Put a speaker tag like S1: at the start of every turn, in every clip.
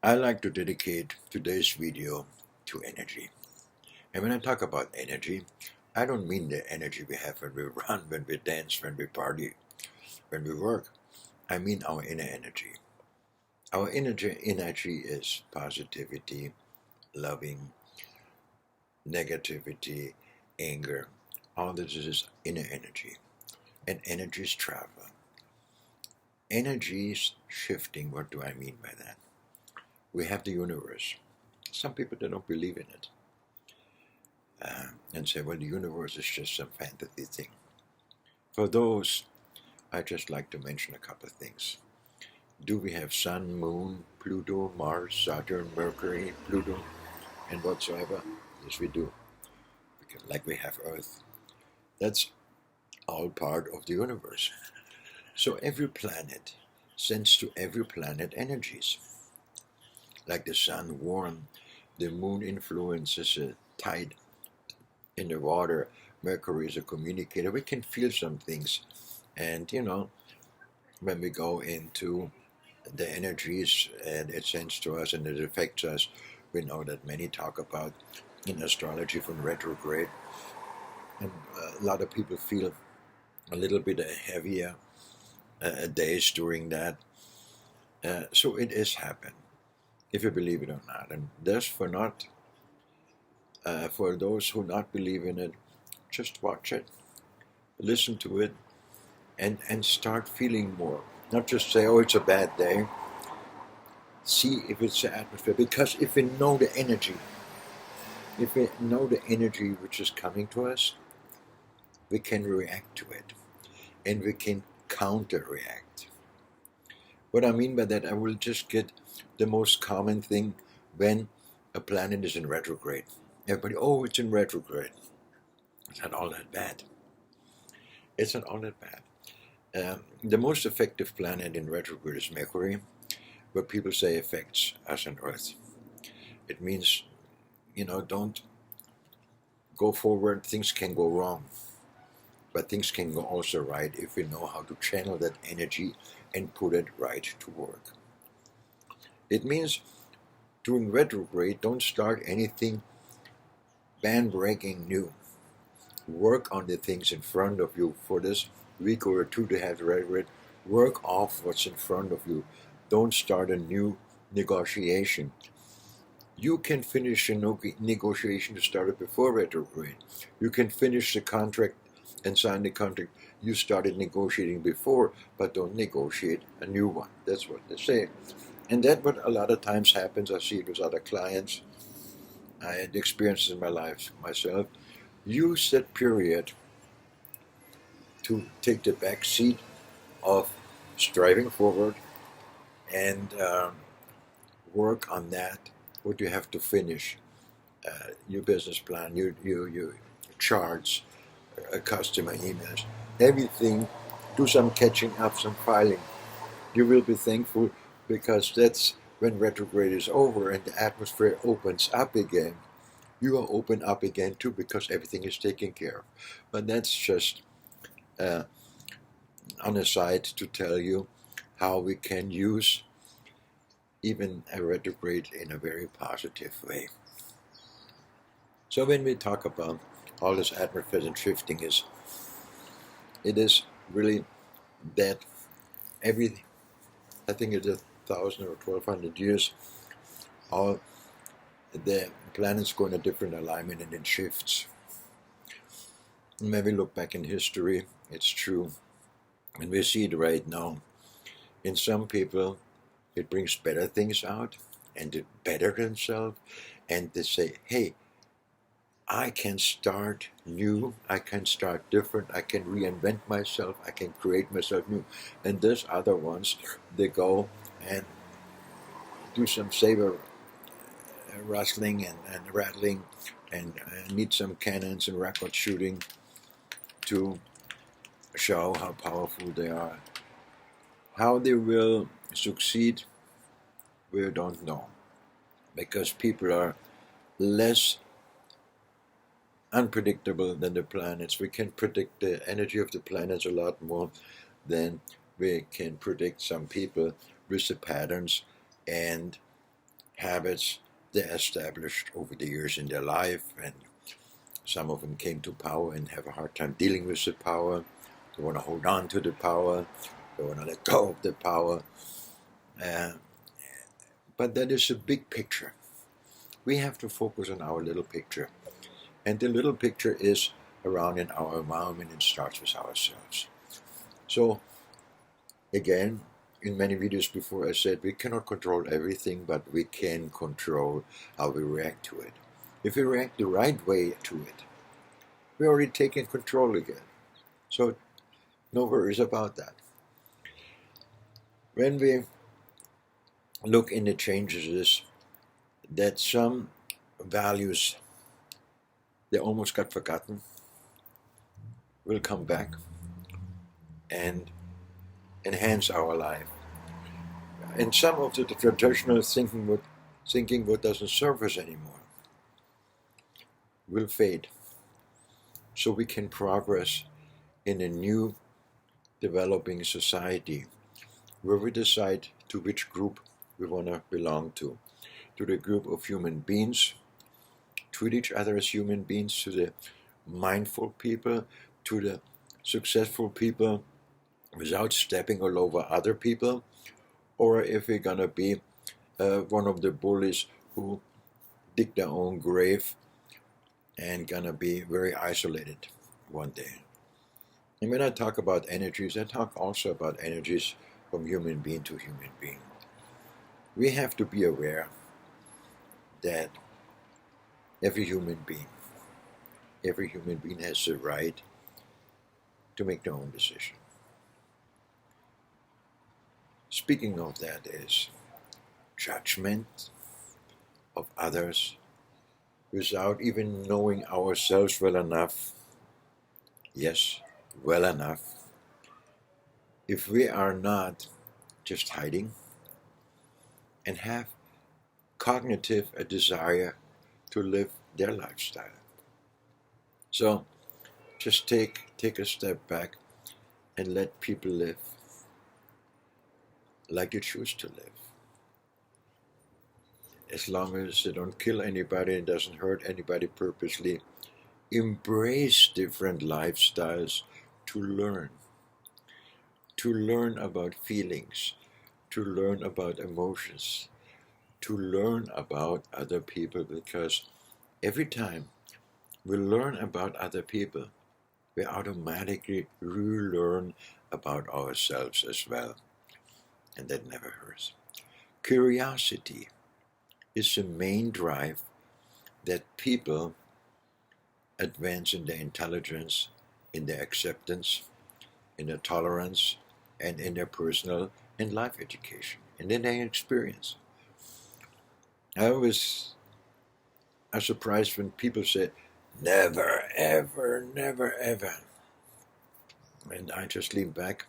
S1: I like to dedicate today's video to energy. And when I talk about energy, I don't mean the energy we have when we run, when we dance, when we party, when we work. I mean our inner energy. Our energy is positivity, loving, negativity, anger. All this is inner energy. And energy is travel. Energy is shifting. What do I mean by that? We have the universe. Some people they don't believe in it. And say, well, the universe is just some fantasy thing. For those, I just like to mention a couple of things. Do we have Sun, Moon, Pluto, Mars, Saturn, Mercury, Pluto, and whatsoever? Yes, we do. Like we have Earth. That's all part of the universe. So every planet sends to every planet energies. Like the sun warm, the moon influences a tide in the water. Mercury is a communicator. We can feel some things. And, when we go into the energies and it sends to us and it affects us, we know that many talk about in astrology from retrograde. And a lot of people feel a little bit heavier days during that. So it is happen, if you believe it or not. And thus for those who not believe in it, just watch it, listen to it, and start feeling more. Not just say, oh, it's a bad day. See if it's the atmosphere. Because if we know the energy, which is coming to us, we can react to it. And we can counter-react. What I mean by that, I will just get the most common thing when a planet is in retrograde. Everybody, oh, it's in retrograde. It's not all that bad. It's not all that bad. The most effective planet in retrograde is Mercury, but people say affects us on Earth. It means, don't go forward. Things can go wrong, but things can go also right if we know how to channel that energy and put it right to work. It means during retrograde, don't start anything band-breaking new. Work on the things in front of you for this week or two to have retrograde. Work off what's in front of you. Don't start a new negotiation. You can finish a negotiation that started before retrograde. You can finish the contract and sign the contract you started negotiating before, but don't negotiate a new one. That's what they say. And that's what a lot of times happens. I see it with other clients. I had experiences in my life myself. Use that period to take the back seat of striving forward and work on that. What you have to finish, your business plan, your charts, customer emails, everything. Do some catching up, some filing. You will be thankful because that's when retrograde is over and the atmosphere opens up again. You will open up again too because everything is taken care of. But that's just on the side to tell you how we can use even a retrograde in a very positive way. So when we talk about all this atmosphere and shifting, it is really that I think it's 1,000 or 1,200 years, all the planets go in a different alignment and it shifts. And when we look back in history, it's true. And we see it right now. In some people, it brings better things out and they better themselves and they say, hey, I can start new, I can start different, I can reinvent myself, I can create myself new. And there's other ones, they go and do some saber rustling and rattling and need some cannons and rocket shooting to show how powerful they are. How they will succeed, we don't know. Because people are less unpredictable than the planets. We can predict the energy of the planets a lot more than we can predict some people with the patterns and habits they established over the years in their life, and some of them came to power and have a hard time dealing with the power. They want to hold on to the power. They want to let go of the power. But that is a big picture. We have to focus on our little picture. And the little picture is around in our environment and starts with ourselves. So, again, in many videos before I said we cannot control everything, but we can control how we react to it. If we react the right way to it, we're already taking control again. So no worries about that. When we look in the changes is that some values they almost got forgotten will come back and enhance our life. And some of the traditional thinking what doesn't serve us anymore will fade. So we can progress in a new developing society where we decide to which group we want to belong to the group of human beings, treat each other as human beings, to the mindful people, to the successful people without stepping all over other people, or if we're going to be one of the bullies who dig their own grave and going to be very isolated one day. And when I talk about energies, I talk also about energies from human being to human being. We have to be aware that every human being has the right to make their own decision. Speaking of that is judgment of others without even knowing ourselves well enough. Yes, well enough. If we are not just hiding and have a desire to live their lifestyle. So just take a step back and let people live like they choose to live. As long as they don't kill anybody and doesn't hurt anybody purposely, embrace different lifestyles to learn about feelings, to learn about emotions, to learn about other people, because every time we learn about other people, we automatically relearn about ourselves as well. And that never hurts. Curiosity is the main drive that people advance in their intelligence, in their acceptance, in their tolerance, and in their personal and life education, and in their experience. I'm surprised when people say, never, ever, never, ever. And I just lean back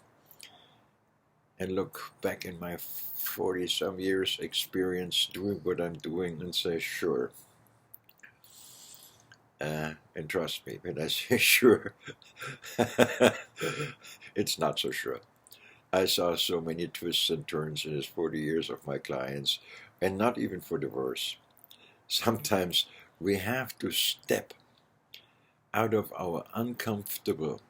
S1: and look back in my 40-some years experience doing what I'm doing and say, sure. And trust me, when I say sure, it's not so sure. I saw so many twists and turns in his 40 years of my clients, and not even for the worse. Sometimes we have to step out of our uncomfortable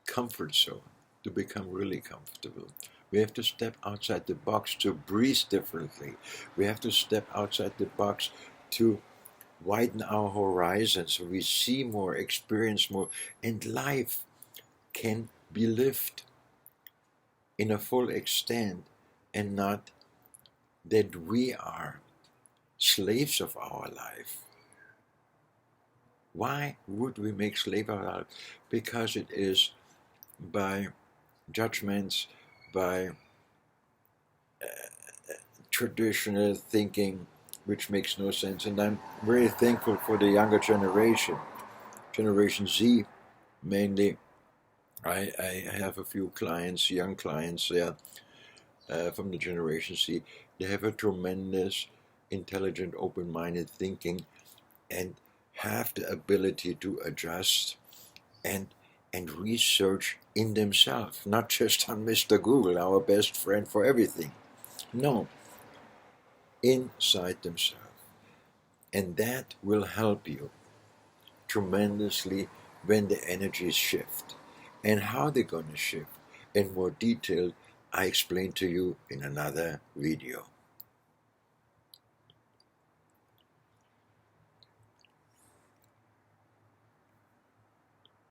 S1: comfort zone to become really comfortable. We have to step outside the box to breathe differently. We have to step outside the box to widen our horizons so we see more, experience more, and life can be lived in a full extent, and not that we are slaves of our life. Why would we make slave of our life? Because it is by judgments, by traditional thinking, which makes no sense. And I'm very thankful for the younger generation, Generation Z mainly. I have a few clients, young clients there from the Generation Z. They have a tremendous, intelligent, open-minded thinking and have the ability to adjust and research in themselves, not just on Mr. Google, our best friend for everything. No, inside themselves. And that will help you tremendously when the energies shift. And how they're going to shift in more detail, I explain to you in another video.